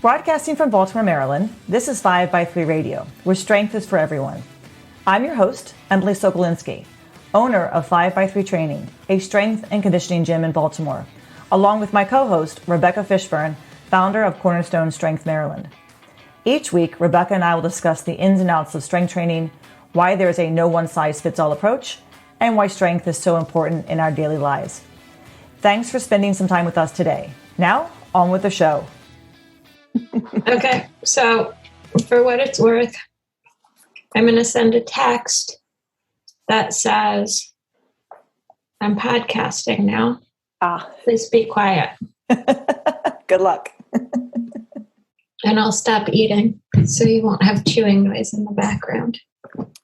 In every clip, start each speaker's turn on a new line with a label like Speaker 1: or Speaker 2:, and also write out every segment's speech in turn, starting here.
Speaker 1: Broadcasting from Baltimore, Maryland, this is 5x3 Radio, where strength is for everyone. I'm your host, Emily Sokolinski, owner of 5x3 Training, a strength and conditioning gym in Baltimore, along with my co-host, Rebecca Fishburne, founder of Cornerstone Strength Maryland. Each week, Rebecca and I will discuss the ins and outs of strength training, why there is a no one-size-fits-all approach, and why strength is so important in our daily lives. Thanks for spending some time with us today. Now, on with the show.
Speaker 2: Okay, so for what it's worth, I'm going to send a text that says, I'm podcasting now. Please be quiet.
Speaker 1: Good luck.
Speaker 2: And I'll stop eating so you won't have chewing noise in the background.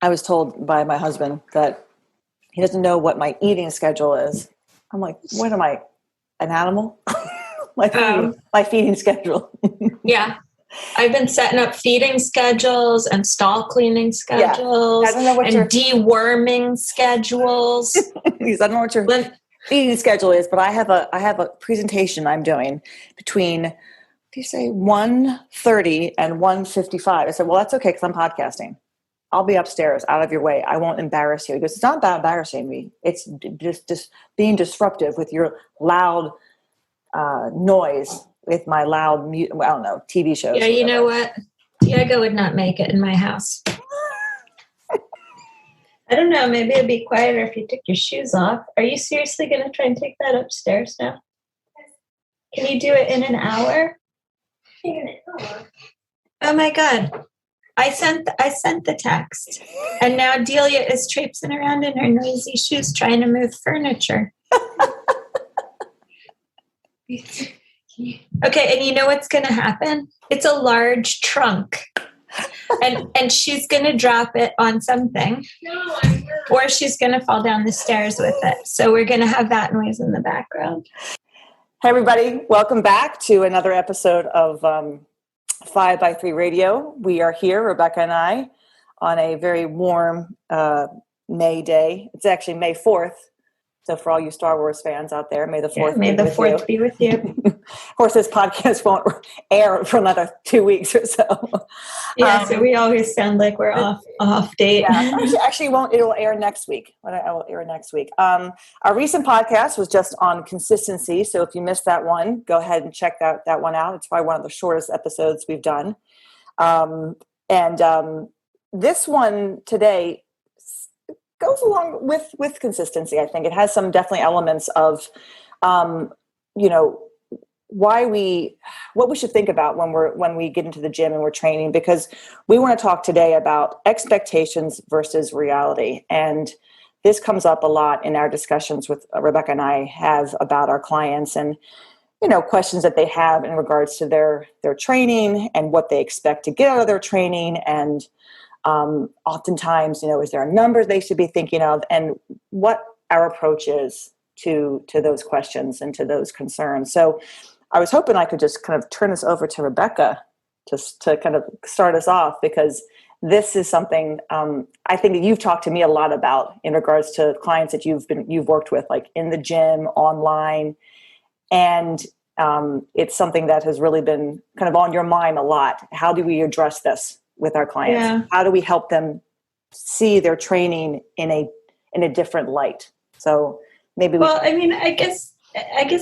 Speaker 1: I was told by my husband that he doesn't know what my eating schedule is. I'm like, what am I, an animal? my feeding schedule.
Speaker 2: Yeah. I've been setting up feeding schedules and stall cleaning schedules and deworming schedules.
Speaker 1: I don't know what your feeding schedule is, but I have a presentation I'm doing between, 1:30 and 1:55. I said, well, that's okay because I'm podcasting. I'll be upstairs, out of your way. I won't embarrass you. He goes, it's not about embarrassing me. It's just being disruptive with your loud noise, with my loud, TV shows.
Speaker 2: Yeah, you know what? Diego would not make it in my house. I don't know. Maybe it'd be quieter if you took your shoes off. Are you seriously going to try and take that upstairs now? Can you do it in an hour? Oh my God. I sent the text, and now Delia is traipsing around in her noisy shoes trying to move furniture. Okay, and you know what's going to happen? It's a large trunk, and she's going to drop it on something, or she's going to fall down the stairs with it. So we're going to have that noise in the background.
Speaker 1: Hey, everybody. Welcome back to another episode of 5x3 Radio. We are here, Rebecca and I, on a very warm May day. It's actually May 4th. So for all you Star Wars fans out there, May the 4th
Speaker 2: be with you.
Speaker 1: Of course, this podcast won't air for another 2 weeks or so.
Speaker 2: Yeah, so we always sound like we're off date.
Speaker 1: Yeah, actually won't. It will air next week. I will air next week. Our recent podcast was just on consistency. So if you missed that one, go ahead and check that one out. It's probably one of the shortest episodes we've done. This one today goes along with consistency. I think it has some definitely elements of, what we should think about when we get into the gym and we're training, because we want to talk today about expectations versus reality. And this comes up a lot in our discussions with Rebecca and I have about our clients and, questions that they have in regards to their training and what they expect to get out of their training. And oftentimes, is there a number they should be thinking of, and what our approach is to those questions and to those concerns. So I was hoping I could just kind of turn this over to Rebecca just to kind of start us off, because this is something I think that you've talked to me a lot about in regards to clients that you've worked with, like in the gym, online, and it's something that has really been kind of on your mind a lot. How do we address this with our clients?
Speaker 2: Yeah.
Speaker 1: How do we help them see their training in a different light? So maybe
Speaker 2: I guess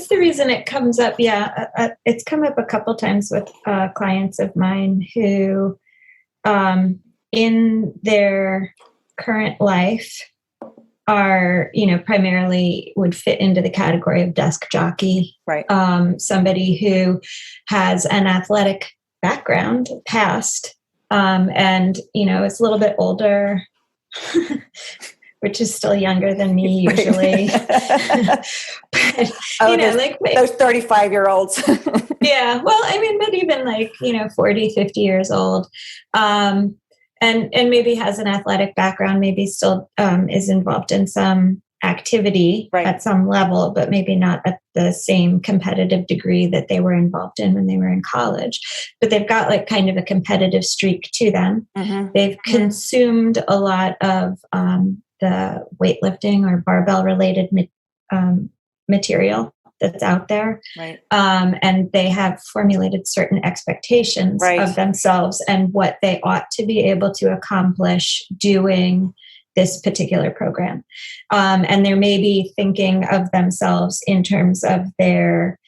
Speaker 2: the reason it comes up, it's come up a couple times with clients of mine who, in their current life, are primarily would fit into the category of desk jockey,
Speaker 1: right?
Speaker 2: Somebody who has an athletic background, past. And, is a little bit older, which is still younger than me usually. But,
Speaker 1: those 35-year-olds.
Speaker 2: Yeah. Well, but even 40, 50 years old. And maybe has an athletic background, maybe still is involved in some activity at some level, but maybe not at the same competitive degree that they were involved in when they were in college. But they've got like kind of a competitive streak to them. Mm-hmm. They've consumed a lot of the weightlifting or barbell related material that's out there.
Speaker 1: Right.
Speaker 2: And they have formulated certain expectations
Speaker 1: Right.
Speaker 2: of themselves and what they ought to be able to accomplish doing this particular program. And they're maybe thinking of themselves in terms of their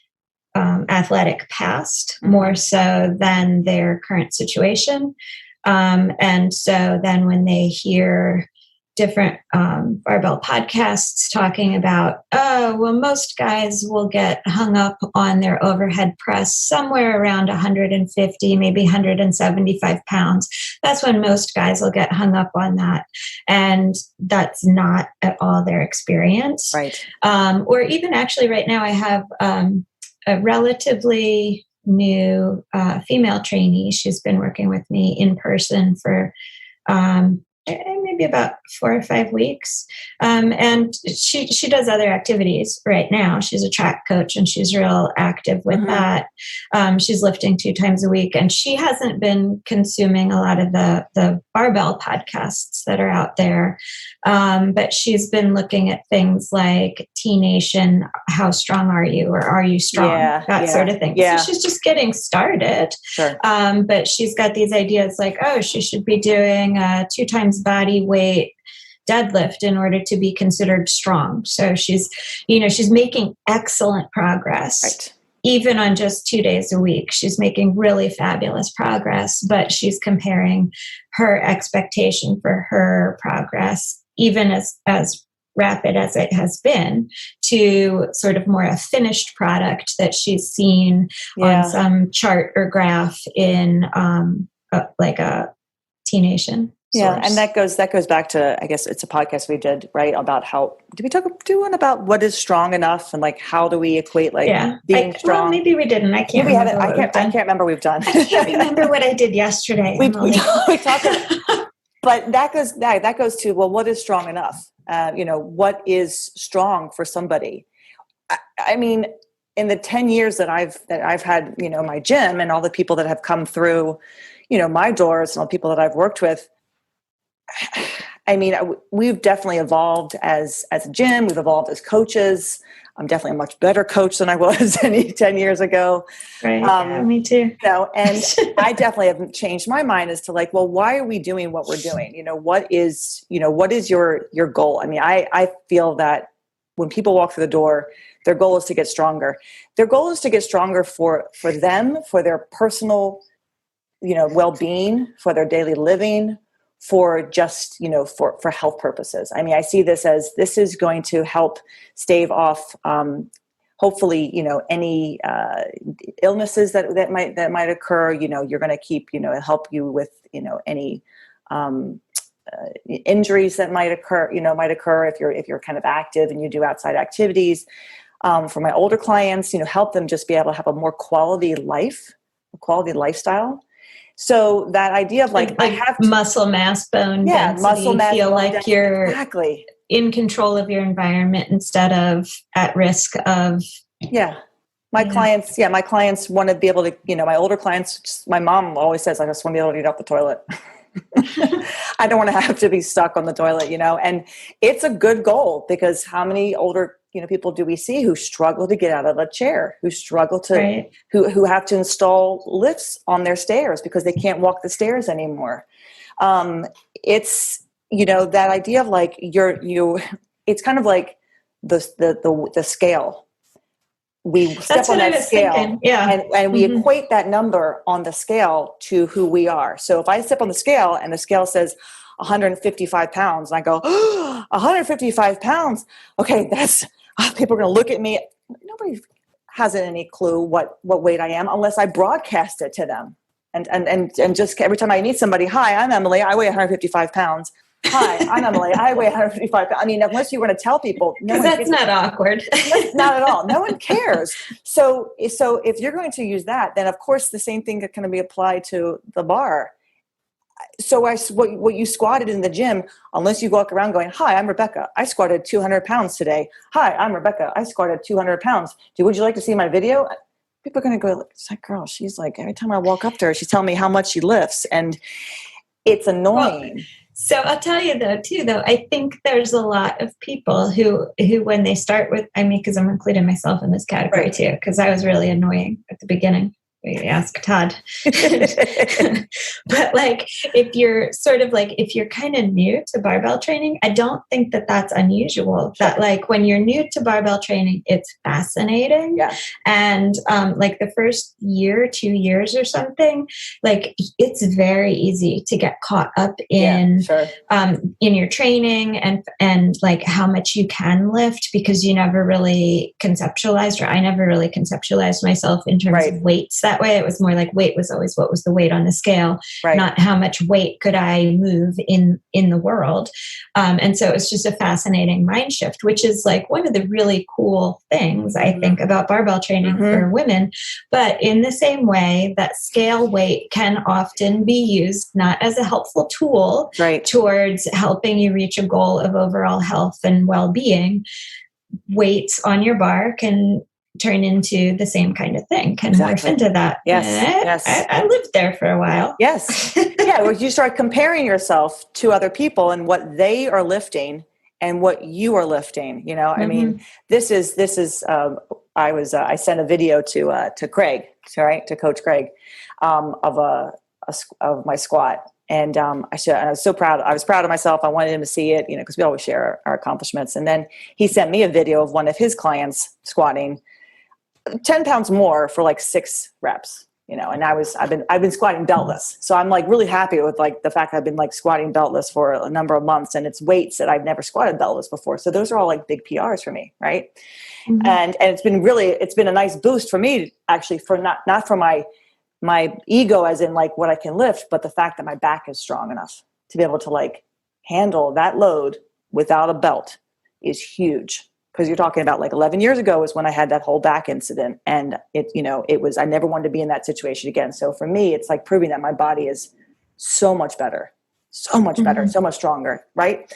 Speaker 2: athletic past more so than their current situation. And so then when they hear different barbell podcasts talking about, oh, well, most guys will get hung up on their overhead press somewhere around 150, maybe 175 pounds. That's when most guys will get hung up on that. And that's not at all their experience.
Speaker 1: Right.
Speaker 2: Or even actually right now I have a relatively new female trainee. She's been working with me in person for maybe about 4 or 5 weeks. And she does other activities right now. She's a track coach and she's real active with that. She's lifting 2 times a week, and she hasn't been consuming a lot of the barbell podcasts that are out there. But she's been looking at things like T Nation, how strong are you? Or are you strong? That sort of thing.
Speaker 1: Yeah.
Speaker 2: So she's just getting started.
Speaker 1: Sure.
Speaker 2: But she's got these ideas like, oh, she should be doing 2 times body weight deadlift in order to be considered strong. So she's making excellent progress.
Speaker 1: Right.
Speaker 2: Even on just 2 days a week, she's making really fabulous progress, but she's comparing her expectation for her progress, even as rapid as it has been, to sort of more a finished product that she's seen on some chart or graph in like a T Nation.
Speaker 1: Yeah,
Speaker 2: source.
Speaker 1: and that goes back to, I guess it's a podcast we did, right, about how did we do one about what is strong enough and like how do we equate being strong?
Speaker 2: Well, maybe we didn't. I can't.
Speaker 1: We haven't. I can't remember we've done.
Speaker 2: I can't remember what I did yesterday.
Speaker 1: we talked about, but that goes to, well, what is strong enough? What is strong for somebody? I mean, in the 10 years that I've had, my gym and all the people that have come through, my doors and all the people that I've worked with, I mean, we've definitely evolved as a gym. We've evolved as coaches. I'm definitely a much better coach than I was 10 years ago.
Speaker 2: Right. Me too.
Speaker 1: And I definitely have changed my mind as to like, well, why are we doing what we're doing? What is your goal? I mean, I feel that when people walk through the door, their goal is to get stronger. Their goal is to get stronger for them, for their personal, well-being, for their daily living, for just, for health purposes. I mean, I see this is going to help stave off, hopefully, any illnesses that might occur. You're going to keep, help you with, any injuries that might occur if you're kind of active and you do outside activities. For my older clients, help them just be able to have a more quality lifestyle. So that idea of like I have
Speaker 2: muscle mass, bone density,
Speaker 1: muscle mass,
Speaker 2: feel
Speaker 1: bone
Speaker 2: like
Speaker 1: density,
Speaker 2: you're
Speaker 1: exactly
Speaker 2: in control of your environment instead of at risk of.
Speaker 1: My clients want to be able to, my older clients, my mom always says, I just want to be able to get off the toilet. I don't want to have to be stuck on the toilet, and it's a good goal because how many older people do we see who struggle to get out of a chair, who struggle to, who have to install lifts on their stairs because they can't walk the stairs anymore. It's, that idea of like it's kind of like the scale. We step on that scale and we equate that number on the scale to who we are. So if I step on the scale and the scale says 155 pounds, and I go, 155 pounds. Okay, people are going to look at me. Nobody has any clue what weight I am unless I broadcast it to them. And just every time I meet somebody, hi, I'm Emily. I weigh 155 pounds. Hi, I'm Emily. I weigh 155 pounds. I mean, unless you want to tell people.
Speaker 2: That's not awkward.
Speaker 1: Not at all. No one cares. So if you're going to use that, then of course the same thing that can be applied to the bar. So what you squatted in the gym, unless you walk around going, hi, I'm Rebecca. I squatted 200 pounds today. Hi, I'm Rebecca. I squatted 200 pounds. Would you like to see my video? People are going to go, it's like, girl, she's like, every time I walk up to her, she's telling me how much she lifts. And it's annoying.
Speaker 2: So I'll tell you though, I think there's a lot of people who when they start with, I mean, because I'm including myself in this category too, because I was really annoying at the beginning. We ask Todd. But like, if you're kind of new to barbell training, I don't think that that's unusual. Sure. That like when you're new to barbell training, it's fascinating.
Speaker 1: Yeah.
Speaker 2: And like the first year, 2 years or something, like it's very easy to get caught up in, in your training and like how much you can lift, because you never really conceptualized, or I never really conceptualized myself in terms of weights that way. It was more like weight was always what was the weight on the scale, not how much weight could I move in the world. And so it's just a fascinating mind shift, which is like one of the really cool things I think about barbell training for women. But in the same way that scale weight can often be used not as a helpful tool towards helping you reach a goal of overall health and well-being, weights on your bar can turn into the same kind of thing, can morph into that.
Speaker 1: Yes.
Speaker 2: I lived there for a while.
Speaker 1: Yes. Yeah. Well, you start comparing yourself to other people and what they are lifting and what you are lifting. You know, I mean, this is. I sent a video to Craig, to Coach Craig, of my squat. And I was so proud. I was proud of myself. I wanted him to see it, because we always share our accomplishments. And then he sent me a video of one of his clients squatting 10 pounds more for like 6 reps, and I've been squatting beltless. So I'm like really happy with like the fact that I've been like squatting beltless for a number of months, and it's weights that I've never squatted beltless before. So those are all like big PRs for me. Right. And it's been a nice boost for me, actually, for not for my ego as in like what I can lift, but the fact that my back is strong enough to be able to like handle that load without a belt is huge. Because you're talking about like 11 years ago is when I had that whole back incident, and I never wanted to be in that situation again. So for me, it's like proving that my body is so much better, so much stronger. Right.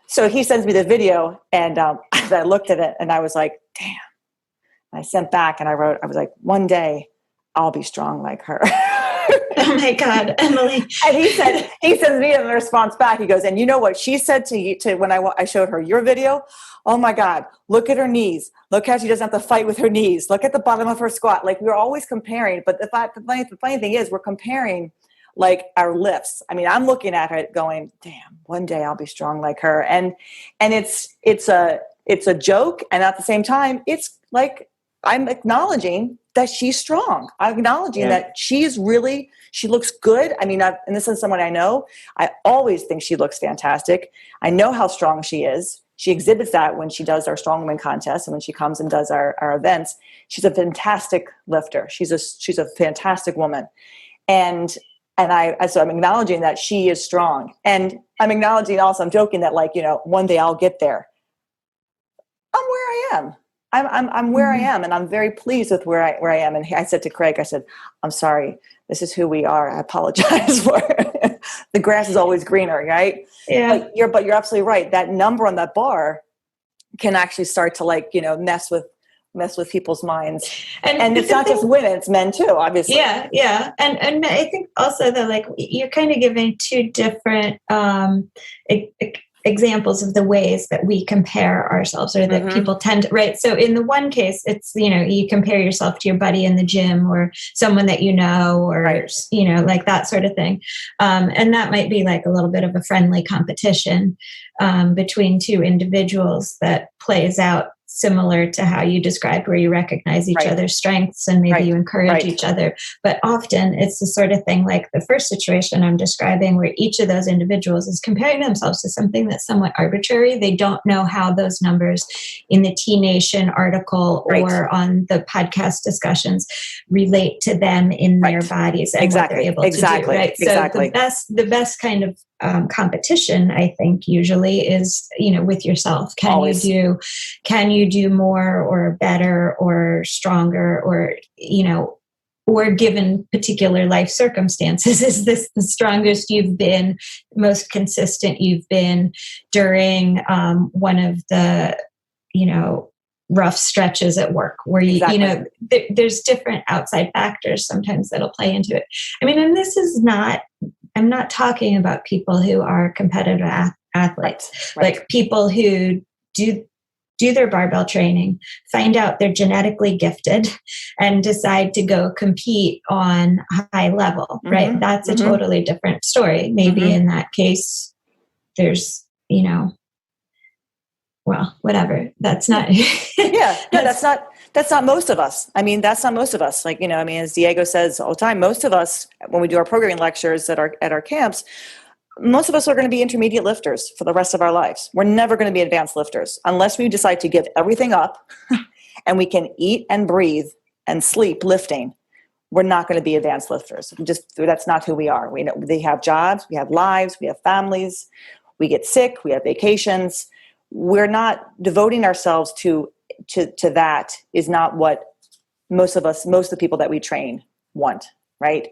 Speaker 1: So he sends me the video, and I looked at it and I was like, damn. And I sent back and I was like, one day I'll be strong like her.
Speaker 2: Oh my God, Emily.
Speaker 1: And he sends me a response back. He goes, and you know what she said to you when I showed her your video? Oh my God, look at her knees. Look how she doesn't have to fight with her knees. Look at the bottom of her squat. Like, we're always comparing, but the funny thing is we're comparing like our lifts. I mean, I'm looking at her going, damn, one day I'll be strong like her. And it's a joke. And at the same time, it's like, I'm acknowledging that she's strong. I'm acknowledging that she looks good. I mean, and this is someone I know. I always think she looks fantastic. I know how strong she is. She exhibits that when she does our strongman contest and when she comes and does our events. She's a fantastic lifter. She's a fantastic woman. And so I'm acknowledging that she is strong. And I'm acknowledging also, I'm joking that like, one day I'll get there. I'm where I am. I'm where I am, and I'm very pleased with where I am. And I said to Craig, I said, I'm sorry, this is who we are. I apologize for it. The grass is always greener, right?
Speaker 2: Yeah.
Speaker 1: But you're absolutely right. That number on that bar can actually start to like, mess with people's minds. And it's not just women, it's men too, obviously.
Speaker 2: Yeah, yeah. And I think also that like you're kind of giving two different examples of the ways that we compare ourselves, or that people tend to, right? So in the one case, it's, you compare yourself to your buddy in the gym or someone that or, like that sort of thing. And that might be like a little bit of a friendly competition between two individuals that plays out similar to how you described, where you recognize each other's strengths and maybe you encourage each other. But often it's the sort of thing like the first situation I'm describing, where each of those individuals is comparing themselves to something that's somewhat arbitrary. They don't know how those numbers in the T Nation article or on the podcast discussions relate to them in their bodies and what they're able to do. Right. So the best kind of competition, I think, usually is, with yourself. Can you do more or better or stronger, or, or given particular life circumstances, is this the strongest you've been, most consistent you've been during one of the, rough stretches at work where there's different outside factors sometimes that'll play into it. I mean, and this is not I'm not talking about people who are competitive athletes,
Speaker 1: Right.
Speaker 2: like people who do their barbell training, find out they're genetically gifted, and decide to go compete on a high level, right? That's a totally different story. Maybe in that case, there's, well, whatever. That's not.
Speaker 1: Yeah, no, that's not most of us. I mean, that's not most of us. Like, as Diego says all the time, most of us, when we do our programming lectures at our camps, most of us are going to be intermediate lifters for the rest of our lives. We're never going to be advanced lifters unless we decide to give everything up and we can eat and breathe and sleep lifting. We're not going to be advanced lifters. That's not who we are. They have jobs, we have lives, we have families, we get sick, we have vacations. We're not devoting ourselves to that is not what most of the people that we train want, right?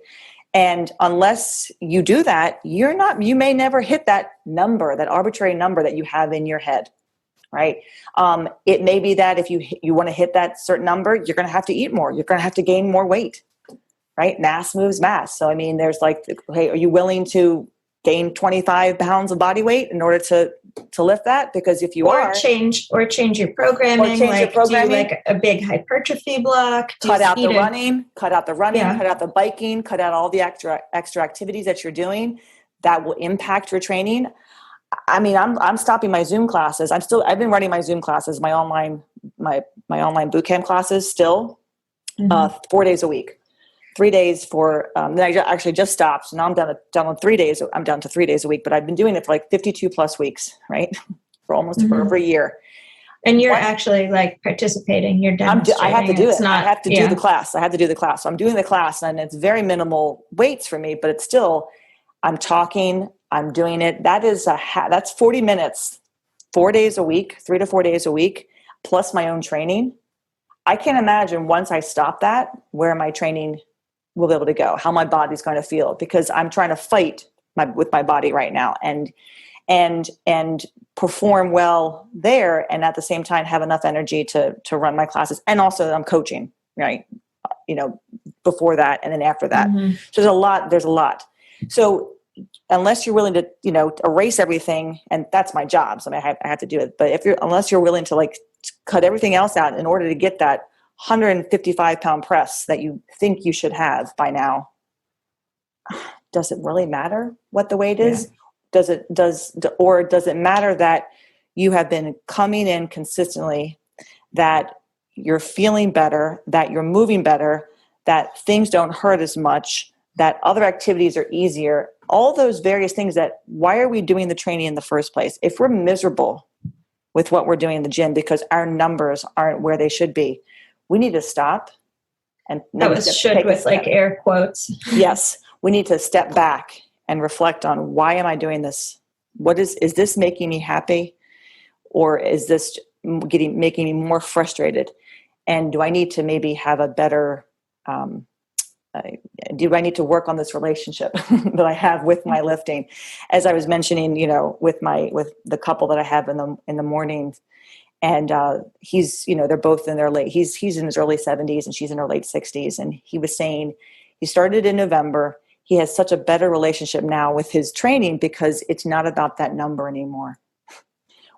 Speaker 1: And unless you do that, you may never hit that number, that arbitrary number that you have in your head, right? It may be that if you want to hit that certain number, you're going to have to eat more. You're going to have to gain more weight, right? Mass moves mass. So, I mean, there's like, hey, are you willing to gain 25 pounds of body weight in order to lift that? Because if you
Speaker 2: change your programming, do like a big hypertrophy block,
Speaker 1: cut out the running, cut out the biking, cut out all the extra activities that you're doing that will impact your training. I mean, I'm stopping my Zoom classes. I've been running my Zoom classes, my online boot camp classes still 4 days a week. 3 days for, then I actually just stopped. So now I'm down to 3 days. I'm down to 3 days a week, but I've been doing it for like 52 plus weeks, right? For over a year.
Speaker 2: And you're actually like participating. You're demonstrating.
Speaker 1: I have to do it. I have to do the class. I have to do the class. So I'm doing the class, and it's very minimal weights for me, but it's still, I'm talking, I'm doing it. That's 40 minutes, 4 days a week, 3 to 4 days a week, plus my own training. I can't imagine once I stop that, where my training will be able to go, how my body's going to feel, because I'm trying to fight with my body right now and perform well there. And at the same time, have enough energy to run my classes. And also I'm coaching, right? Before that. And then after that. So there's a lot. So unless you're willing to, erase everything, and that's my job. So I have to do it. But unless you're willing to like cut everything else out in order to get that 155 pound press that you think you should have by now, does it really matter what the weight is? Does it matter that you have been coming in consistently, that you're feeling better, that you're moving better, that things don't hurt as much, that other activities are easier, all those various things why are we doing the training in the first place? If we're miserable with what we're doing in the gym because our numbers aren't where they should be, we need to stop. And
Speaker 2: that was should with like air quotes.
Speaker 1: Yes. We need to step back and reflect on, why am I doing this? Is this making me happy? Or is this making me more frustrated? And do I need to maybe have a better, do I need to work on this relationship that I have with my lifting? As I was mentioning, with the couple that I have in the mornings, and he's, they're both in their he's in his early 70s and she's in her late 60s. And he was saying he started in November. He has such a better relationship now with his training because it's not about that number anymore,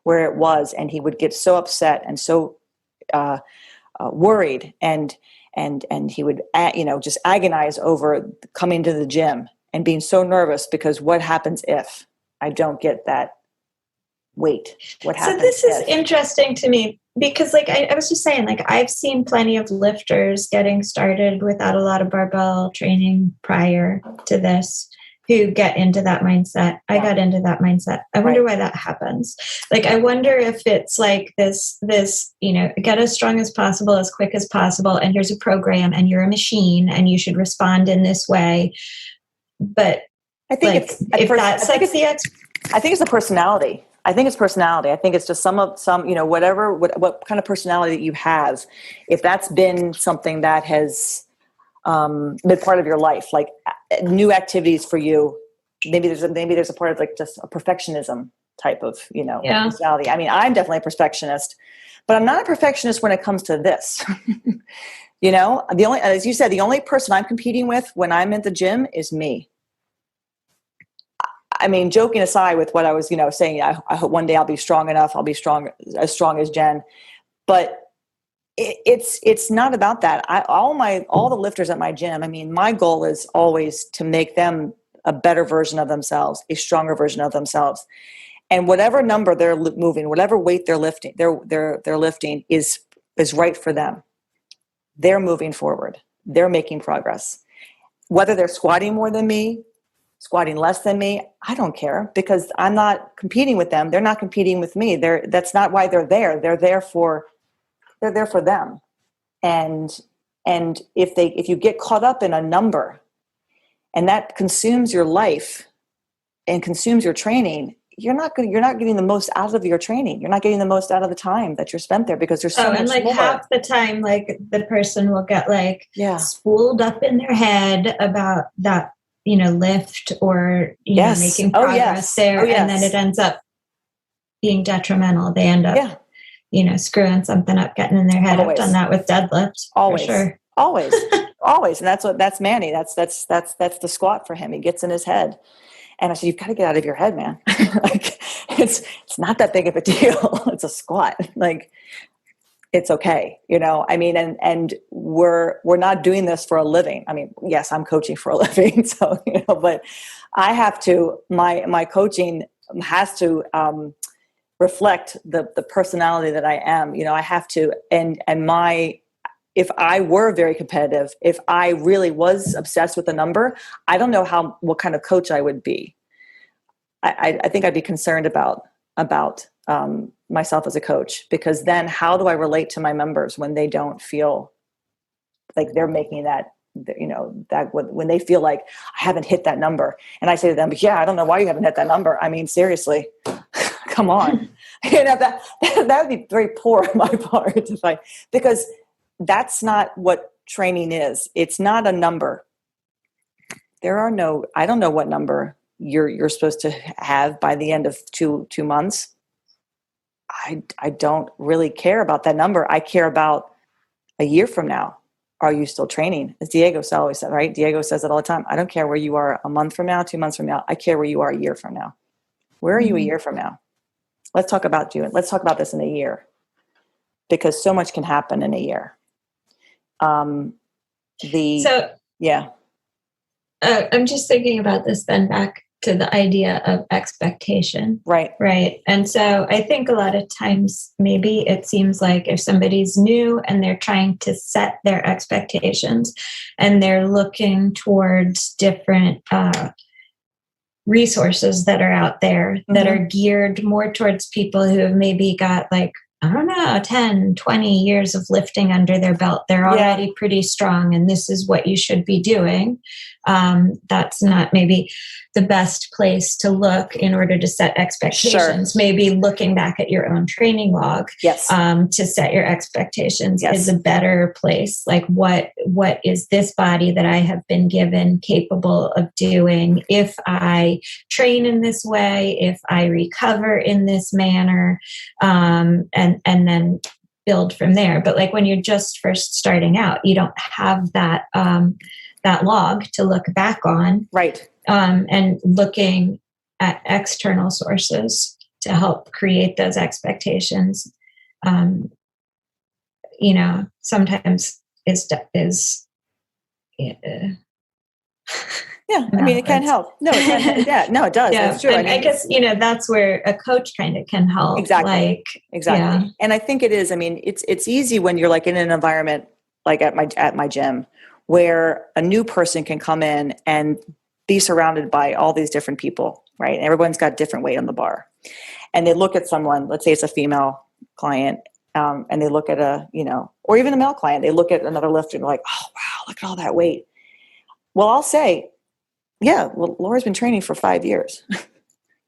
Speaker 1: where it was. And he would get so upset and so worried, and he would, just agonize over coming to the gym and being so nervous because what happens if I don't get that weight? What happens?
Speaker 2: So this is interesting to me because, like, I was just saying, like, I've seen plenty of lifters getting started without a lot of barbell training prior to this who get into that mindset. I got into that mindset. I wonder why that happens. Like, I wonder if it's like this, get as strong as possible, as quick as possible. And here's a program and you're a machine and you should respond in this way. But
Speaker 1: I think I think it's a personality. I think it's personality. I think it's just what kind of personality that you have. If that's been something that has been part of your life, like new activities for you, maybe there's a part of like just a perfectionism type of, personality. I mean, I'm definitely a perfectionist, but I'm not a perfectionist when it comes to this. As you said, the only person I'm competing with when I'm at the gym is me. I mean, joking aside with what I was, saying, I hope one day I'll be strong enough. I'll be as strong as Jen. But it's not about that. All the lifters at my gym, I mean, my goal is always to make them a better version of themselves, a stronger version of themselves. And whatever number they're moving, whatever weight they're lifting, they're lifting is right for them. They're moving forward. They're making progress. Whether they're squatting more than me, squatting less than me, I don't care, because I'm not competing with them. They're not competing with me. That's not why they're there. They're there for them. And if you get caught up in a number and that consumes your life and consumes your training, you're not getting the most out of your training. You're not getting the most out of the time that you're spent there, because there's so much
Speaker 2: and like
Speaker 1: more.
Speaker 2: half the time, like the person will get spooled up in their head about that, lift or, making progress there. And then it ends up being detrimental. They end up, screwing something up, getting in their head. Always. I've done that with deadlift.
Speaker 1: Always.
Speaker 2: For sure.
Speaker 1: Always. Always. And that's Manny. That's the squat for him. He gets in his head. And I said, you've got to get out of your head, man. Like, it's not that big of a deal. It's a squat. Like, it's okay. I mean, and we're not doing this for a living. I mean, yes, I'm coaching for a living. So, but I have to, my coaching has to reflect the personality that I am. I have to, if I were very competitive, if I really was obsessed with a number, I don't know what kind of coach I would be. I think I'd be concerned about myself as a coach, because then how do I relate to my members when they don't feel like they're making that, when they feel like I haven't hit that number, and I say to them, yeah, I don't know why you haven't hit that number. I mean, seriously, come on. That would be very poor on my part, because that's not what training is. It's not a number. I don't know what number you're supposed to have by the end of two months. I don't really care about that number. I care about a year from now. Are you still training? As Diego always said, right? Diego says it all the time. I don't care where you are a month from now, 2 months from now. I care where you are a year from now. Where are you a year from now? Let's talk about this in a year, because so much can happen in a year. I'm
Speaker 2: just thinking about this then back to the idea of expectation. Right. And so I think a lot of times maybe it seems like if somebody's new and they're trying to set their expectations and they're looking towards different resources that are out there that are geared more towards people who have maybe got 10, 20 years of lifting under their belt. They're already pretty strong, and this is what you should be doing. That's not maybe the best place to look in order to set expectations. Sure. Maybe looking back at your own training log to set your expectations is a better place. Like, what is this body that I have been given capable of doing if I train in this way, if I recover in this manner, and then build from there. But when you're just first starting out, you don't have that log to look back on.
Speaker 1: Right.
Speaker 2: And looking at external sources to help create those expectations, sometimes is
Speaker 1: I mean, it can help. No, it can. Yeah, no, it does. That's true.
Speaker 2: And I guess, that's where a coach kind of can help.
Speaker 1: Exactly. Yeah. And I think it is. I mean, it's easy when you're in an environment like at my gym, where a new person can come in and be surrounded by all these different people, right? And everyone's got different weight on the bar. And they look at someone, let's say it's a female client, and they look at or even a male client, they look at another lifter and they're like, oh, wow, look at all that weight. Well, I'll say, Laura's been training for 5 years.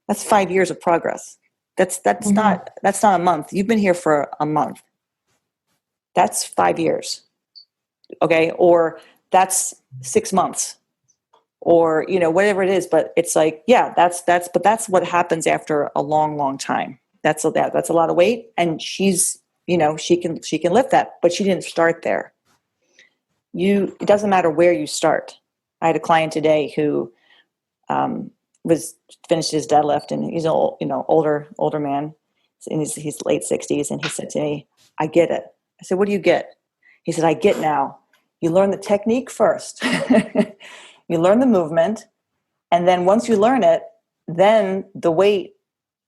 Speaker 1: That's 5 years of progress. That's not a month. You've been here for a month. That's 5 years. Okay. Or that's 6 months, or, whatever it is. But it's that's what happens after a long, long time. That's a lot of weight. And she's, she can lift that, but she didn't start there. It doesn't matter where you start. I had a client today who was finished his deadlift, and he's old, older man, in his late 60s, and he said to me, "I get it." I said, "What do you get?" He said, "I get now. You learn the technique first. You learn the movement, and then once you learn it, then the weight,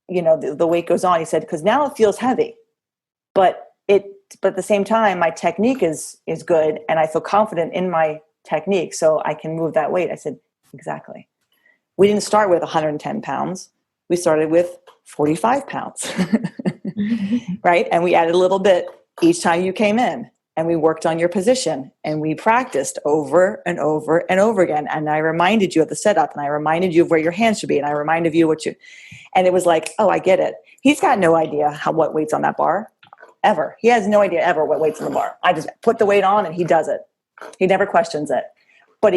Speaker 1: the weight goes on." He said, "Because now it feels heavy, but at the same time, my technique is good, and I feel confident in my technique, so I can move that weight." I said, "Exactly. We didn't start with 110 pounds. We started with 45 pounds, right? And we added a little bit each time you came in, and we worked on your position, and we practiced over and over and over again. And I reminded you of the setup, and I reminded you of where your hands should be, and I reminded you and it was like, oh, I get it. He's got no idea what weight's on that bar, ever. He has no idea ever what weight's on the bar. I just put the weight on, and he does it. He never questions it. But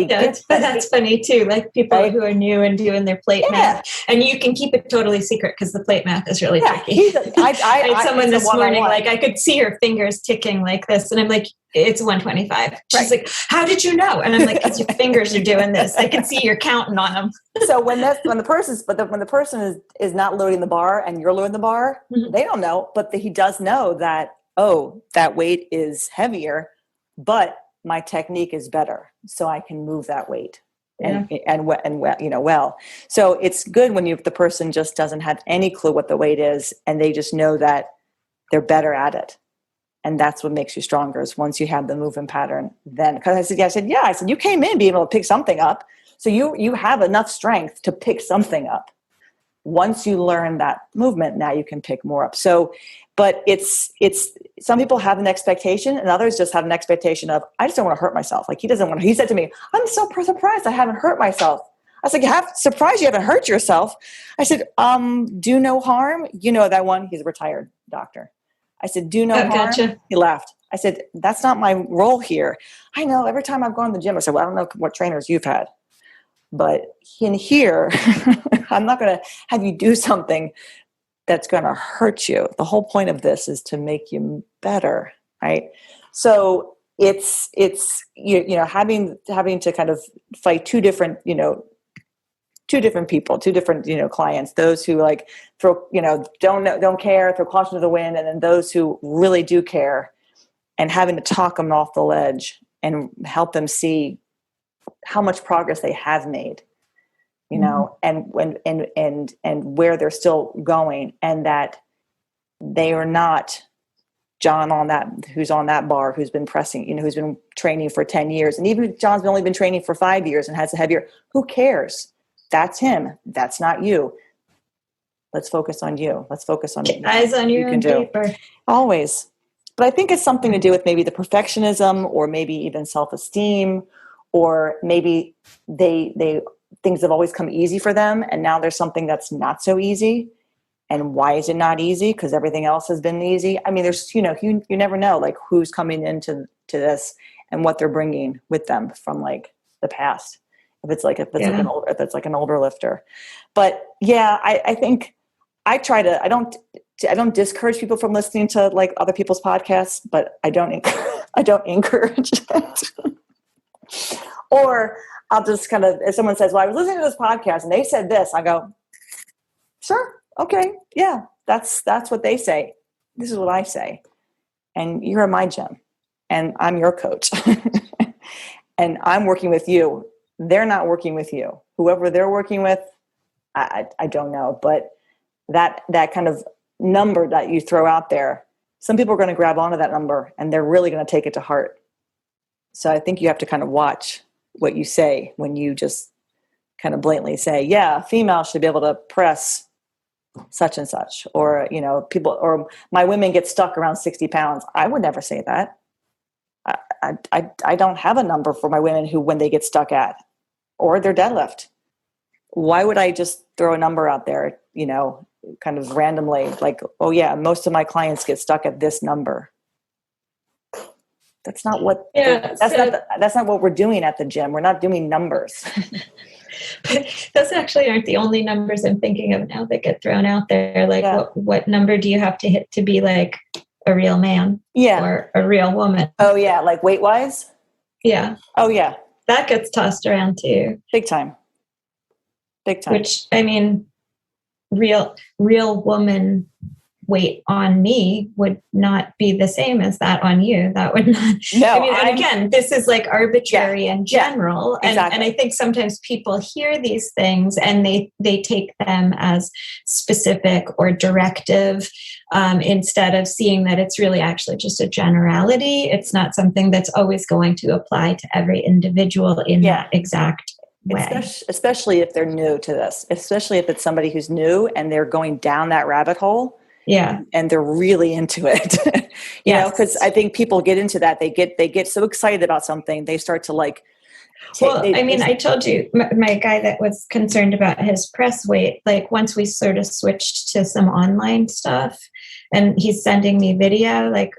Speaker 2: that's funny too. Like people
Speaker 1: right?
Speaker 2: who are new and doing their plate math, and you can keep it totally secret because the plate math is really tricky. I had someone this morning, like I could see her fingers ticking like this, and I'm like, "It's 125." She's like, "How did you know?" And I'm like, "Because your fingers are doing this. I can see you're counting on them."
Speaker 1: So when the person is not loading the bar and you're loading the bar, they don't know, but he does know that, oh, that weight is heavier, but my technique is better, so I can move that weight well. So it's good when the person just doesn't have any clue what the weight is, and they just know that they're better at it, and that's what makes you stronger. Is once you have the movement pattern. Then, because I said you came in being able to pick something up, so you have enough strength to pick something up. Once you learn that movement, now you can pick more up. So, but it's some people have an expectation, and others just have an expectation of, I just don't want to hurt myself. Like he said to me, "I'm so surprised I haven't hurt myself." I was like, surprised you haven't hurt yourself. I said, do no harm. You know that one? He's a retired doctor. I said, do no harm.
Speaker 2: Gotcha.
Speaker 1: He laughed. I said, that's not my role here. I know every time I've gone to the gym, I said, well, I don't know what trainers you've had, but in here, I'm not going to have you do something that's going to hurt you. The whole point of this is to make you better, right? So it's having to kind of fight two different people, two different clients. Those who like don't care, throw caution to the wind, and then those who really do care, and having to talk them off the ledge and help them see how much progress they have made. And where they're still going, and that they are not John who's on that bar, who's been pressing, who's been training for 10 years. And even if John's only been training for 5 years and has a heavier, who cares? That's him. That's not you. Let's focus on you. Let's focus on
Speaker 2: eyes on your own paper.
Speaker 1: Always. But I think it's something to do with maybe the perfectionism, or maybe even self-esteem, or maybe they things have always come easy for them, and now there's something that's not so easy. And why is it not easy? Because everything else has been easy. I mean, there's you never know like who's coming into this and what they're bringing with them from like the past. If it's like an older lifter. But yeah, I think I don't discourage people from listening to like other people's podcasts, but I don't encourage it. Or I'll just kind of, if someone says, well, I was listening to this podcast and they said this, I go, sure. Okay. Yeah. That's what they say. This is what I say. And you're in my gym, and I'm your coach, and I'm working with you. They're not working with you. Whoever they're working with, I don't know, but that kind of number that you throw out there, some people are going to grab onto that number, and they're really going to take it to heart. So I think you have to kind of watch what you say when you just kind of blatantly say, yeah, females should be able to press such and such, or, people, or my women get stuck around 60 pounds. I would never say that. I don't have a number for my women when they get stuck at, or their deadlift. Why would I just throw a number out there, kind of randomly, like, oh yeah, most of my clients get stuck at this number. That's not what. Yeah, that's not what we're doing at the gym. We're not doing numbers.
Speaker 2: But those actually aren't the only numbers I'm thinking of now that get thrown out there. Like, what number do you have to hit to be like a real man?
Speaker 1: Yeah,
Speaker 2: or a real woman?
Speaker 1: Oh yeah, like weight wise.
Speaker 2: Yeah.
Speaker 1: Oh yeah,
Speaker 2: that gets tossed around too,
Speaker 1: big time. Big time.
Speaker 2: which, I mean, real woman weight on me would not be the same as that on you. That would not.
Speaker 1: No,
Speaker 2: I mean, and again, this is like arbitrary and general.
Speaker 1: Exactly.
Speaker 2: And I think sometimes people hear these things and they take them as specific or directive, instead of seeing that it's really actually just a generality. It's not something that's always going to apply to every individual in that exact way.
Speaker 1: Especially if they're new to this, especially if it's somebody who's new and they're going down that rabbit hole.
Speaker 2: Yeah.
Speaker 1: And they're really into it, you know, because I think people get into that. They get so excited about something. They start to like,
Speaker 2: I told you my guy that was concerned about his press weight, like once we sort of switched to some online stuff and he's sending me video, like,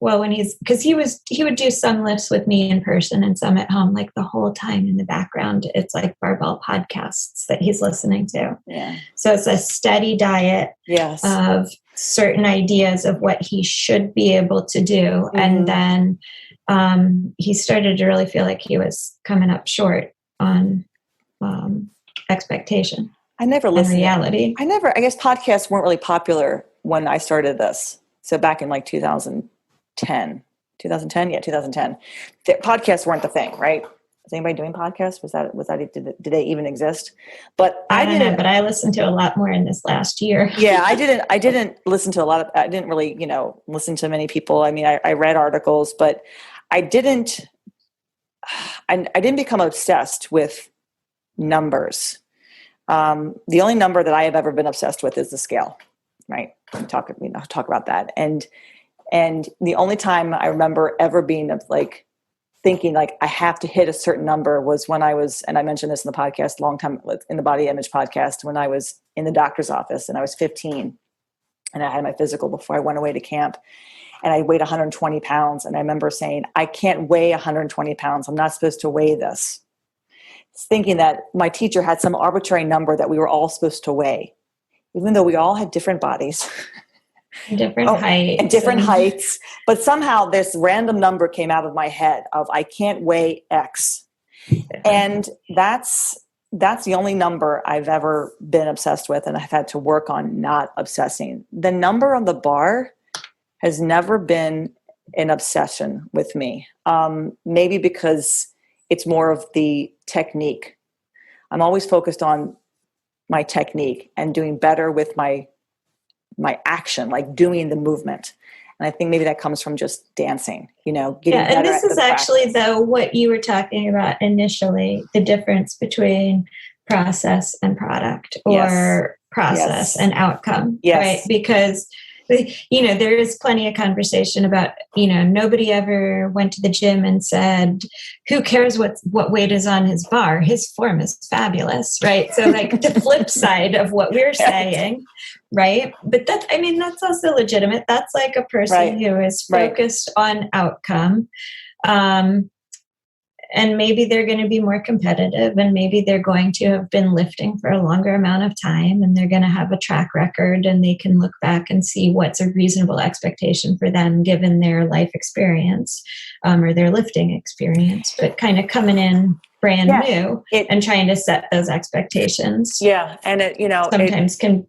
Speaker 2: well, because he would do some lifts with me in person and some at home, like the whole time in the background, it's like barbell podcasts that he's listening to.
Speaker 1: Yeah.
Speaker 2: So it's a steady diet of certain ideas of what he should be able to do. Mm-hmm. And then he started to really feel like he was coming up short on expectation.
Speaker 1: I never listened.
Speaker 2: Reality.
Speaker 1: I guess podcasts weren't really popular when I started this. So back in like 2010. The podcasts weren't the thing, right? Was anybody doing podcasts? Did they even exist? But
Speaker 2: I don't know, but I listened to a lot more in this last year.
Speaker 1: Yeah, I didn't listen to I didn't really, listen to many people. I mean, I read articles, but I didn't become obsessed with numbers. The only number that I have ever been obsessed with is the scale, right? Talk about that. And the only time I remember ever being like thinking like I have to hit a certain number was when I was, and I mentioned this in the podcast a long time in the Body Image podcast, when I was in the doctor's office and I was 15 and I had my physical before I went away to camp and I weighed 120 pounds. And I remember saying, I can't weigh 120 pounds. I'm not supposed to weigh this. Thinking that my teacher had some arbitrary number that we were all supposed to weigh, even though we all had different bodies.
Speaker 2: Different
Speaker 1: heights. But somehow this random number came out of my head of I can't weigh X. And that's the only number I've ever been obsessed with, and I've had to work on not obsessing. The number on the bar has never been an obsession with me. Maybe because it's more of the technique. I'm always focused on my technique and doing better with my action, like doing the movement. And I think maybe that comes from just dancing, getting better.
Speaker 2: And this is actually, though, what you were talking about initially, the difference between process and product, or process and outcome, right? Because, there is plenty of conversation about, nobody ever went to the gym and said, who cares what weight is on his bar? His form is fabulous, right? So like the flip side of what we're saying, right? But that's also legitimate. That's like a person who is focused on outcome. And maybe they're going to be more competitive, and maybe they're going to have been lifting for a longer amount of time, and they're going to have a track record, and they can look back and see what's a reasonable expectation for them given their life experience, or their lifting experience, but kind of coming in brand new and trying to set those expectations.
Speaker 1: Yeah. And
Speaker 2: sometimes can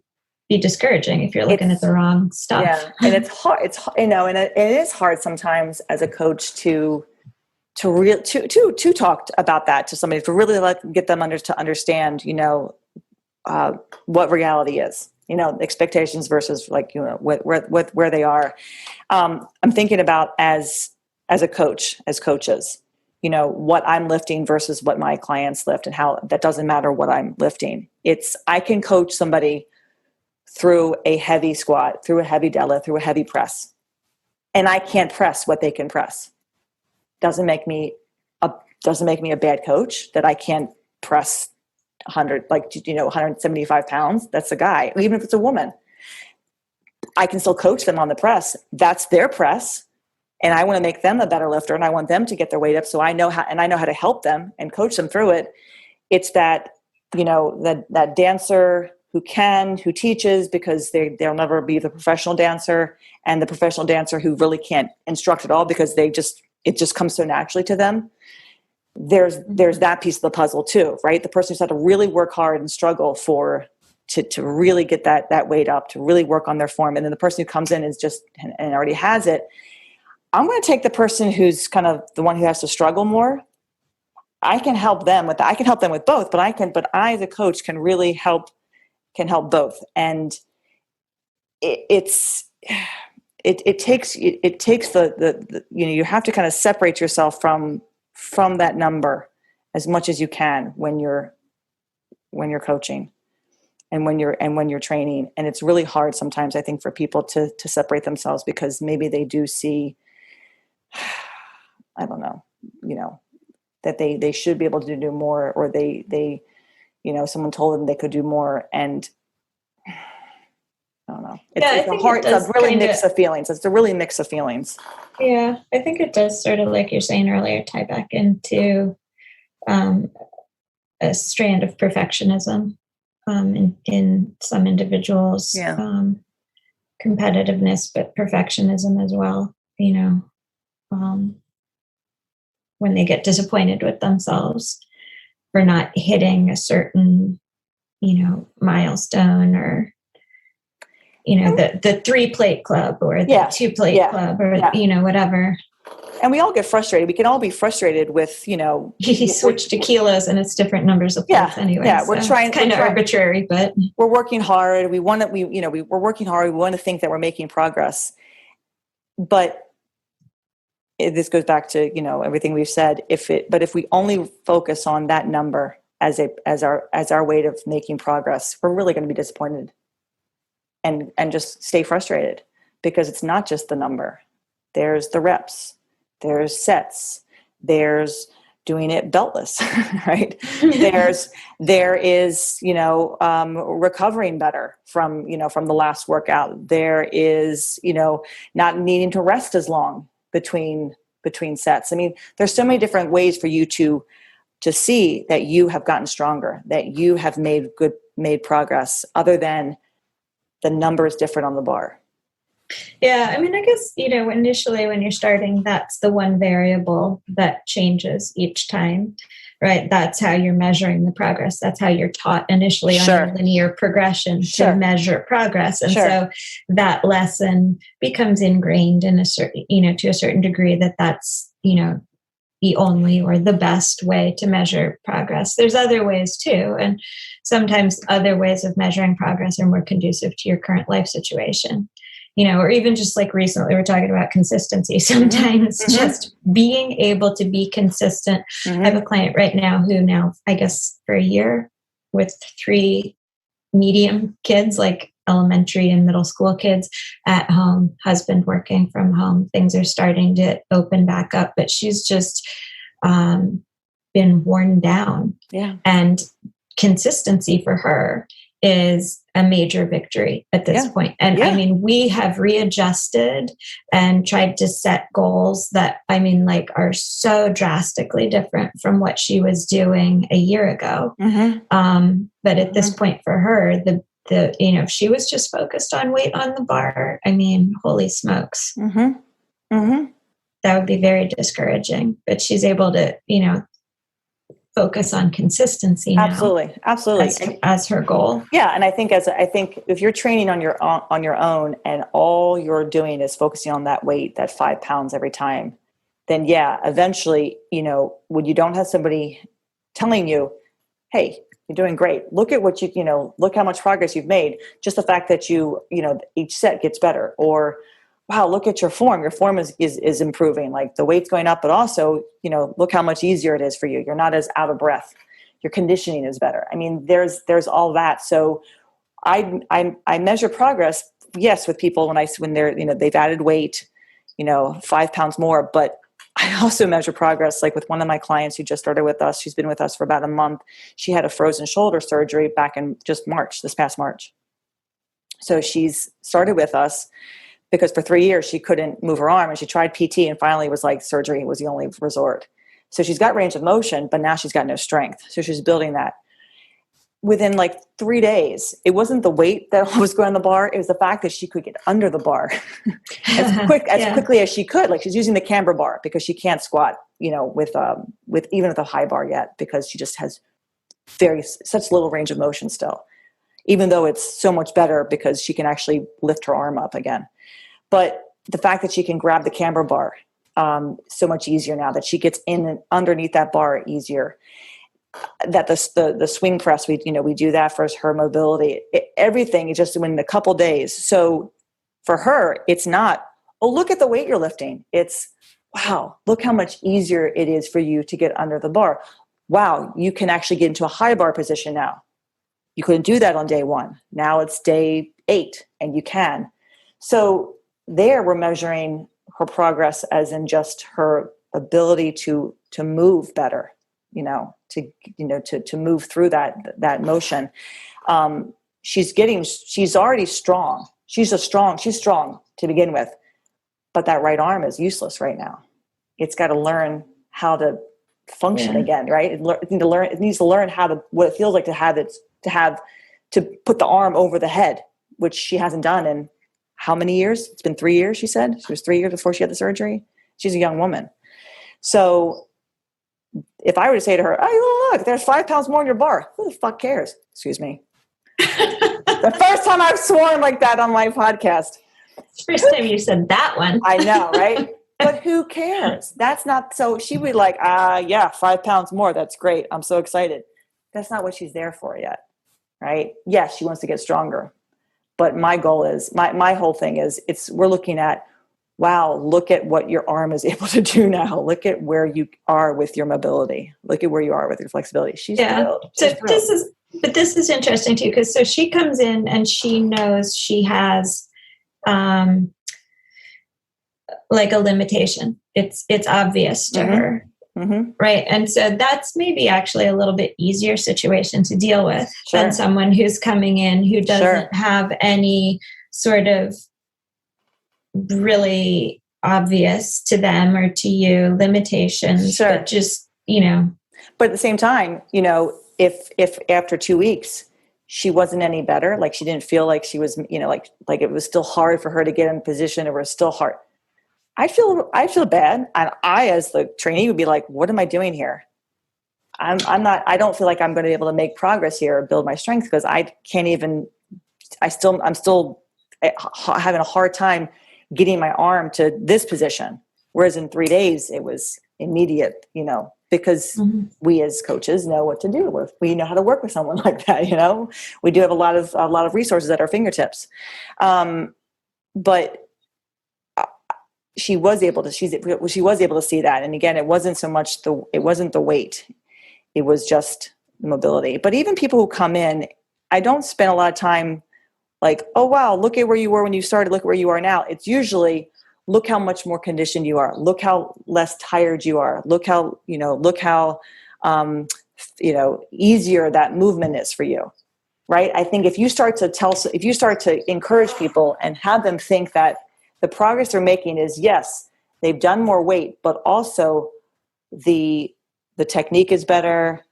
Speaker 2: be discouraging if you're looking at the wrong stuff.
Speaker 1: Yeah. And it's hard. And it is hard sometimes as a coach to talk about that to somebody, to really get them to understand, what reality is, expectations versus where they are. I'm thinking about as a coach, as coaches, what I'm lifting versus what my clients lift, and how that doesn't matter what I'm lifting. I can coach somebody through a heavy squat, through a heavy deadlift, through a heavy press, and I can't press what they can press. Doesn't make me a bad coach that I can't press 175 pounds. That's a guy. Even if it's a woman, I can still coach them on the press. That's their press. And I want to make them a better lifter, and I want them to get their weight up. So I know how to help them and coach them through it. It's that, that dancer who teaches, because they'll never be the professional dancer, and the professional dancer who really can't instruct at all because it just comes so naturally to them. there's that piece of the puzzle too, right? The person who's had to really work hard and struggle to really get that weight up, to really work on their form. And then the person who comes in is just, and already has it. I'm going to take the person who's kind of the one who has to struggle more. I can help them with that. I can help them with both, but I, the coach, can really help both. And it takes the you have to kind of separate yourself from that number as much as you can when you're coaching and when you're training. And it's really hard sometimes, I think, for people to separate themselves, because maybe they do see, I don't know, that they should be able to do more, or they someone told them they could do more. And I don't know. It's a really mix of feelings. It's a really mix of feelings.
Speaker 2: Yeah, I think it does sort of, like you're saying earlier, tie back into a strand of perfectionism in some individuals.
Speaker 1: Yeah.
Speaker 2: Competitiveness, but perfectionism as well. When they get disappointed with themselves for not hitting a certain, milestone, or the 3-plate club, or the 2-plate club, or whatever.
Speaker 1: And we all get frustrated. We can all be frustrated with,
Speaker 2: He switched to kilos and it's different numbers of plates anyway.
Speaker 1: Yeah, we're trying.
Speaker 2: It's kind of arbitrary, but
Speaker 1: we're working hard. We're working hard. We want to think that we're making progress. But this goes back to, everything we've said. But if we only focus on that number as our way of making progress, we're really going to be disappointed and just stay frustrated, because it's not just the number. There's the reps, there's sets, there's doing it beltless, right? there is, recovering better from the last workout. There is, not needing to rest as long between sets. I mean, there's so many different ways for you to see that you have gotten stronger, that you have made progress, other than the number is different on the bar.
Speaker 2: Yeah, I mean, I guess, initially when you're starting, that's the one variable that changes each time, right? That's how you're measuring the progress. That's how you're taught initially on your linear progression to measure progress. And so that lesson becomes ingrained in a certain, to a certain degree, that's, the only or the best way to measure progress. There's other ways too. And sometimes other ways of measuring progress are more conducive to your current life situation. Or even just like recently, we're talking about consistency. Sometimes just being able to be consistent. I have a client right now who now, I guess for a year, with 3 medium kids, like elementary and middle school kids at home, husband working from home, things are starting to open back up, but she's just been worn down.
Speaker 1: Yeah.
Speaker 2: And consistency for her is a major victory at this point. And I mean, we have readjusted and tried to set goals that, are so drastically different from what she was doing a year ago. But at this point for her, if she was just focused on weight on the bar, holy smokes. That would be very discouraging, but she's able to, focus on consistency now.
Speaker 1: Absolutely.
Speaker 2: As her goal.
Speaker 1: Yeah. And I think if you're training on your own and all you're doing is focusing on that weight, that 5 pounds every time, then eventually, when you don't have somebody telling you, hey, you're doing great. Look at what look how much progress you've made. Just the fact that each set gets better, or wow, look at your form. Your form is improving. Like the weight's going up, but also, look how much easier it is for you. You're not as out of breath. Your conditioning is better. I mean, there's all that. So I measure progress, yes, with people when they're, they've added weight, 5 pounds more, but I also measure progress. Like with one of my clients who just started with us, she's been with us for about a month. She had a frozen shoulder surgery back in just this past March. So she's started with us because for 3 years she couldn't move her arm, and she tried PT, and finally was like surgery was the only resort. So she's got range of motion, but now she's got no strength. So she's building that. within like 3 days. It wasn't the weight that was going on the bar. It was the fact that she could get under the bar as quickly as she could. Like she's using the camber bar because she can't squat, with even with a high bar yet, because she just has such little range of motion still, even though it's so much better because she can actually lift her arm up again. But the fact that she can grab the camber bar, so much easier now, that she gets in and underneath that bar easier, that the swing press, we do that for her mobility, everything is just in a couple days. So for her, it's not, oh, look at the weight you're lifting. It's, wow, look how much easier it is for you to get under the bar. Wow, you can actually get into a high bar position now. You couldn't do that on day 1. Now it's day 8 and you can. So there we're measuring her progress as in just her ability to move better, to move through that motion. She's already strong. She's strong to begin with, but that right arm is useless right now. It's got to learn how to function again, right? It needs to learn what it feels like to put the arm over the head, which she hasn't done in how many years? It's been 3 years, she said. She was 3 years before she had the surgery. She's a young woman. So if I were to say to her, oh, look, there's 5 pounds more in your bar, who the fuck cares? Excuse me. The first time I've sworn like that on my podcast.
Speaker 2: First time you said that one.
Speaker 1: I know, right? But who cares? That's not, so she would be like, 5 pounds more. That's great. I'm so excited. That's not what she's there for yet, right? Yes, she wants to get stronger. But my goal is, my whole thing is, we're looking at, wow, look at what your arm is able to do now. Look at where you are with your mobility. Look at where you are with your flexibility. She's thrilled.
Speaker 2: So this is interesting too, because so she comes in and she knows she has like a limitation. It's obvious to her. Mm-hmm. Right. And so that's maybe actually a little bit easier situation to deal with than someone who's coming in who doesn't have any sort of really obvious to them or to you limitations, but just,
Speaker 1: But at the same time, if after 2 weeks she wasn't any better, like she didn't feel like she was, like it was still hard for her to get in position, or was still hard, I feel bad. And I, as the trainee, would be like, what am I doing here? I don't feel like I'm going to be able to make progress here or build my strength, because I'm still having a hard time getting my arm to this position. Whereas in 3 days, it was immediate, because we as coaches know what to do with. We know how to work with someone like that. We do have a lot of resources at our fingertips. But she was able to see that. And again, it wasn't so much it wasn't the weight. It was just the mobility. But even people who come in, I don't spend a lot of time like, oh, wow, look at where you were when you started, look where you are now. It's usually, look how much more conditioned you are. Look how less tired you are. Look how easier that movement is for you. Right. I think if you start to encourage people and have them think that the progress they're making is, yes, they've done more weight, but also the technique is better.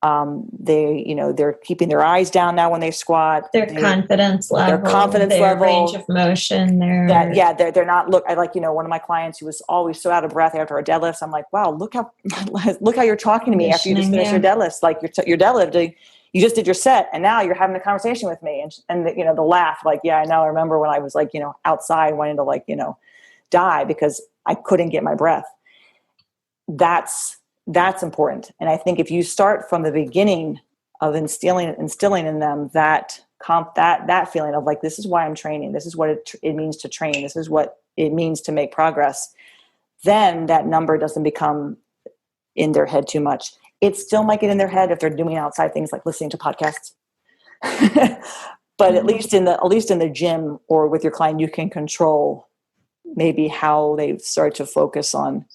Speaker 1: They're keeping their eyes down now when they squat.
Speaker 2: Their confidence level, range of motion.
Speaker 1: They're not. Look, I one of my clients who was always so out of breath after her deadlifts. I'm like, wow, look how you're talking to me after you just finished your deadlifts. Like your deadlift, you just did your set, and now you're having a conversation with me, and the laugh. Like, yeah, I know. I remember when I was outside wanting to die because I couldn't get my breath. That's important. And I think if you start from the beginning of instilling in them that feeling of like, this is why I'm training, this is what it means to train, this is what it means to make progress, then that number doesn't become in their head too much. It still might get in their head if they're doing outside things like listening to podcasts. But at least in the gym or with your client, you can control maybe how they start to focus on,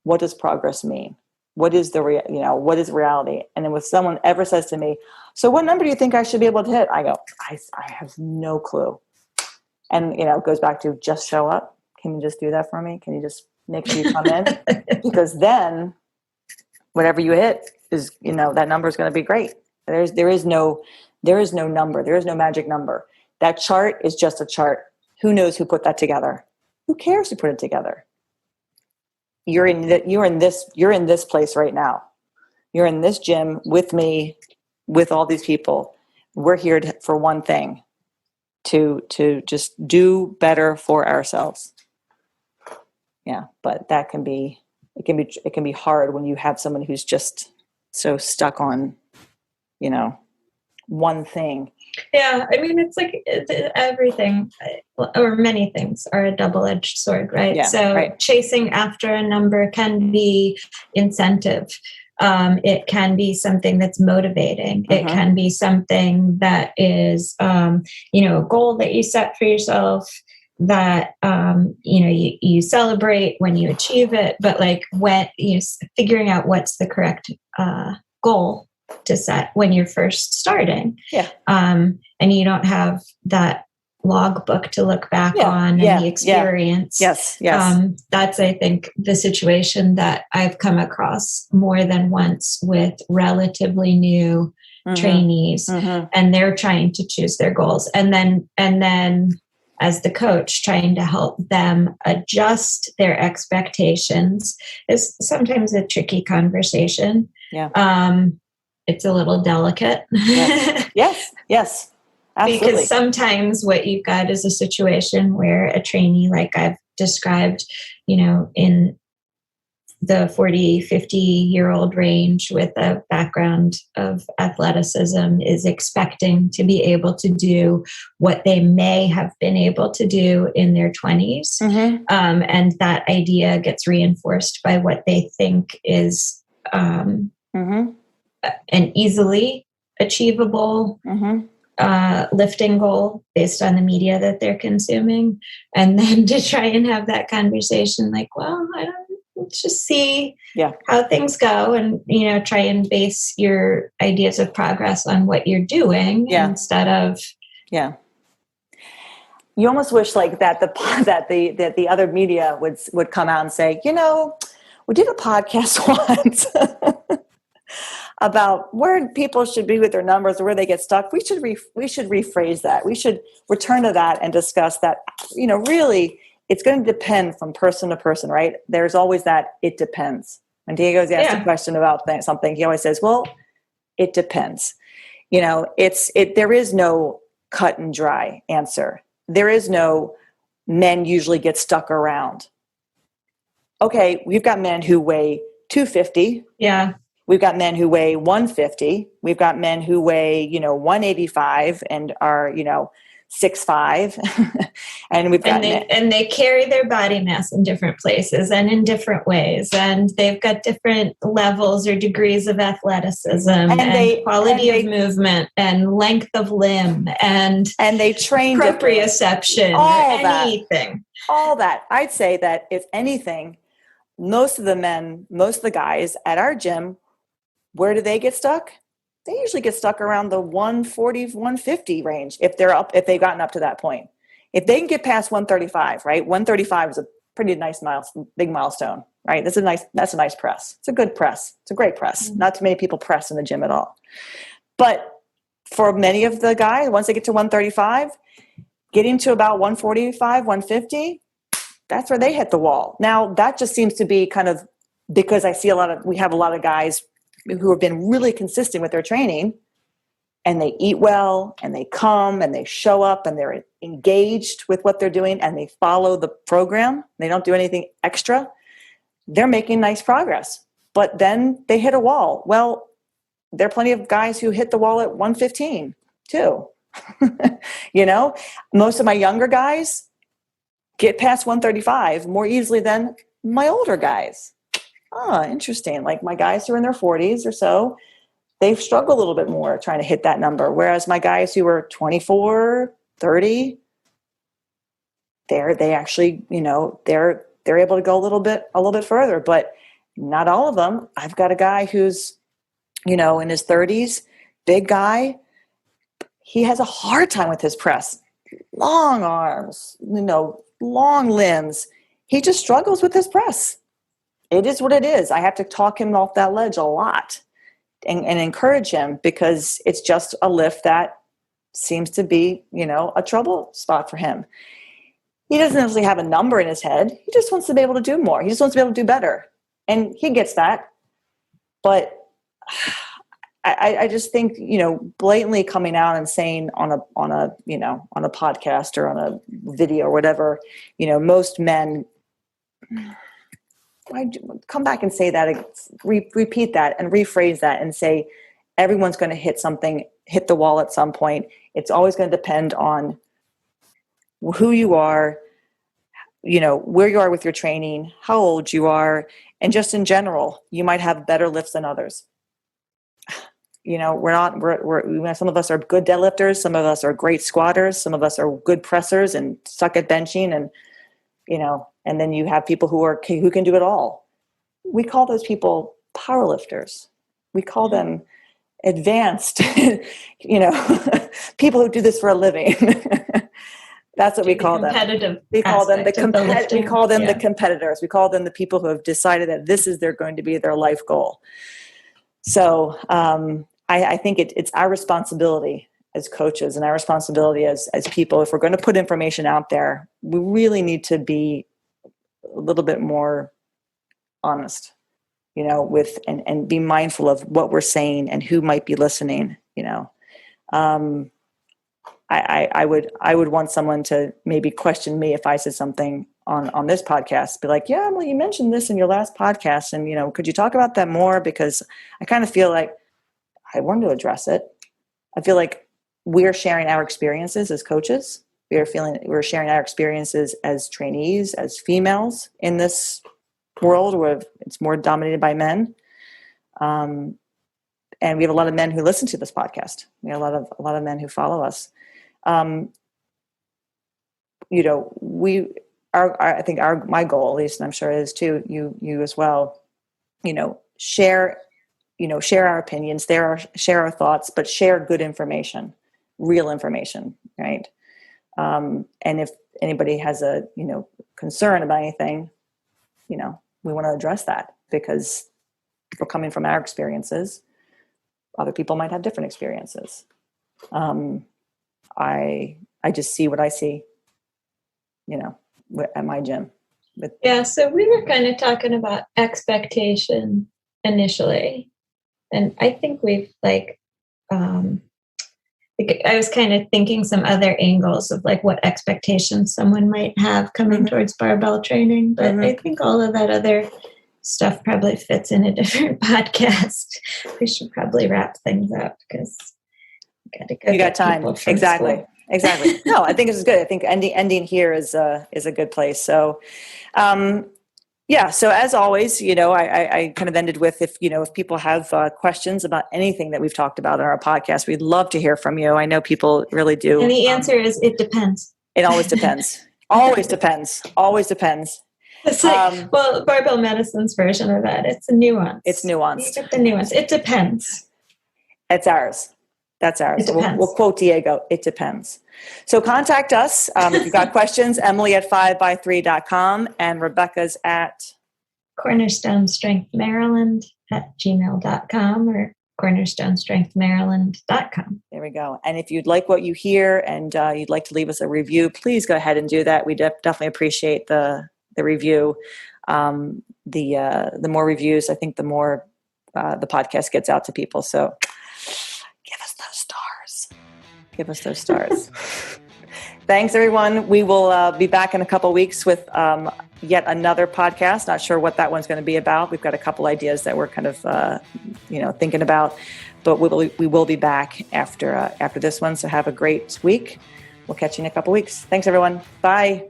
Speaker 1: what does progress mean? What is what is reality? And then if someone ever says to me, so what number do you think I should be able to hit? I go, I have no clue. And, it goes back to just show up. Can you just do that for me? Can you just make sure you come in? Because then whatever you hit is, that number is going to be great. There is no There is no number. There is no magic number. That chart is just a chart. Who knows who put that together? Who cares who put it together? You're in this place right now. You're in this gym with me, with all these people. We're here for one thing, to just do better for ourselves. Yeah, but it can be hard when you have someone who's just so stuck on, one thing.
Speaker 2: Yeah, I mean, it's like everything or many things are a double-edged sword, right?
Speaker 1: Yeah,
Speaker 2: so
Speaker 1: right.
Speaker 2: Chasing after a number can be incentive. It can be something that's motivating. It can be something that is, a goal that you set for yourself that, you celebrate when you achieve it, but like when figuring out what's the correct goal to set when you're first starting.
Speaker 1: Yeah.
Speaker 2: And you don't have that logbook to look back on and the experience.
Speaker 1: Yes.
Speaker 2: That's, I think, the situation that I've come across more than once with relatively new trainees, and they're trying to choose their goals. And then as the coach, trying to help them adjust their expectations is sometimes a tricky conversation.
Speaker 1: Yeah.
Speaker 2: It's a little delicate.
Speaker 1: Yes. Absolutely.
Speaker 2: Because sometimes what you've got is a situation where a trainee, like I've described, in the 40, 50-year-old range with a background of athleticism is expecting to be able to do what they may have been able to do in their 20s. And that idea gets reinforced by what they think is an easily achievable lifting goal based on the media that they're consuming. And then to try and have that conversation like, well, let's just see how things go, and, try and base your ideas of progress on what you're doing instead of.
Speaker 1: Yeah. You almost wish like that the other media would come out and say, we did a podcast once about where people should be with their numbers or where they get stuck. We should rephrase that. We should return to that and discuss that. Really, it's going to depend from person to person, right? There's always that it depends. When Diego's asked a question about something, he always says, "Well, it depends." There is no cut and dry answer. There is no men usually get stuck around. Okay, we've got men who weigh 250.
Speaker 2: Yeah.
Speaker 1: We've got men who weigh 150. We've got men who weigh, 185 and are, 6'5". And we've got
Speaker 2: and they carry their body mass in different places and in different ways. And they've got different levels or degrees of athleticism and quality of movement and length of limb and
Speaker 1: they train
Speaker 2: proprioception
Speaker 1: all
Speaker 2: or anything.
Speaker 1: All that. I'd say that if anything, most of the guys at our gym, where do they get stuck? They usually get stuck around the 140, 150 range if they've gotten up to that point. If they can get past 135, right? 135 is a pretty nice big milestone, right? That's a nice press. It's a good press. It's a great press. Not too many people press in the gym at all. But for many of the guys, once they get to 135, getting to about 145, 150, that's where they hit the wall. Now, that just seems to be kind of because we have a lot of guys who have been really consistent with their training, and they eat well, and they come, and they show up, and they're engaged with what they're doing, and they follow the program. They don't do anything extra. They're making nice progress. But then they hit a wall. Well, there are plenty of guys who hit the wall at 115 too. Most of my younger guys get past 135 more easily than my older guys. Interesting. Like my guys who are in their 40s or so, they've struggled a little bit more trying to hit that number. Whereas my guys who are 24, 30, they actually, they're able to go a little bit further, but not all of them. I've got a guy who's, in his 30s, big guy. He has a hard time with his press. Long arms, long limbs. He just struggles with his press. It is what it is. I have to talk him off that ledge a lot. and encourage him, because it's just a lift that seems to be, a trouble spot for him. He doesn't necessarily have a number in his head. He just wants to be able to do more. He just wants to be able to do better. And he gets that. But I just think, blatantly coming out and saying on a podcast or on a video or whatever, most men, come back and say that, repeat that and rephrase that and say, everyone's going to hit the wall at some point. It's always going to depend on who you are, where you are with your training, how old you are, and just in general, you might have better lifts than others. We're some of us are good deadlifters. Some of us are great squatters. Some of us are good pressers and suck at benching. And, and then you have people who can do it all. We call those people powerlifters. We call them advanced, people who do this for a living. That's what we call them. We call them the competitors. We call them the people who have decided that this is going to be their life goal. So I think it's our responsibility as coaches and our responsibility as people. If we're going to put information out there, we really need to be a little bit more honest, with and be mindful of what we're saying and who might be listening. I would want someone to maybe question me if I said something on this podcast, be like, yeah, well, you mentioned this in your last podcast, and could you talk about that more? Because I kind of feel like I wanted to address it. I feel like we're sharing our experiences as coaches. We're sharing our experiences as trainees, as females in this world where it's more dominated by men. And we have a lot of men who listen to this podcast. We have a lot of men who follow us. I think my goal, at least, and I'm sure it is too, you as well, share our opinions, share our thoughts, but share good information, real information, right? And if anybody has a, concern about anything, we want to address that, because we're coming from our experiences. Other people might have different experiences. I just see what I see, at my gym.
Speaker 2: So we were kind of talking about expectation initially. And I think we've I was kind of thinking some other angles of what expectations someone might have coming towards barbell training. But I think all of that other stuff probably fits in a different podcast. We should probably wrap things up because we got to go.
Speaker 1: You got time. Exactly. No, I think this is good. I think ending here is a good place. So, so as always, I kind of ended with, if people have questions about anything that we've talked about on our podcast, we'd love to hear from you. I know people really do.
Speaker 2: And the answer is, it depends.
Speaker 1: It always depends. Always depends. Always depends.
Speaker 2: It's barbell medicine's version of that. It's a nuance.
Speaker 1: It's nuanced.
Speaker 2: You get the nuance. It depends.
Speaker 1: It's ours. That's ours. We'll quote Diego. It depends. So contact us. If you've got questions, Emily at 5by3.com and Rebecca's at
Speaker 2: cornerstonestrengthmaryland@gmail.com or cornerstonestrengthmaryland.com.
Speaker 1: There we go. And if you'd like what you hear and you'd like to leave us a review, please go ahead and do that. We definitely appreciate the review. The more reviews, I think the more the podcast gets out to people. So give us those stars. Thanks, everyone. We will be back in a couple weeks with yet another podcast. Not sure what that one's going to be about. We've got a couple ideas that we're kind of thinking about, but we will be back after this one. So have a great week. We'll catch you in a couple weeks. Thanks, everyone. Bye.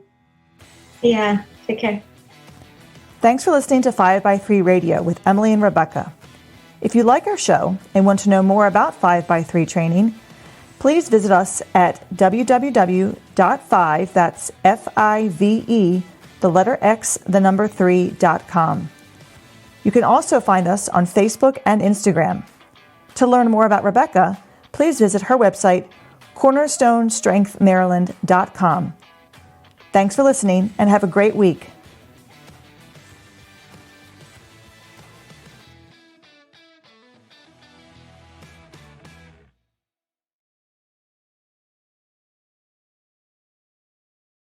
Speaker 2: Yeah. Take care.
Speaker 1: Thanks for listening to 5by3 Radio with Emily and Rebecca. If you like our show and want to know more about 5by3 training, please visit us at www.5, that's F-I-V-E, the letter X, the number 3.com. You can also find us on Facebook and Instagram. To learn more about Rebecca, please visit her website, cornerstonestrengthmaryland.com. Thanks for listening and have a great week.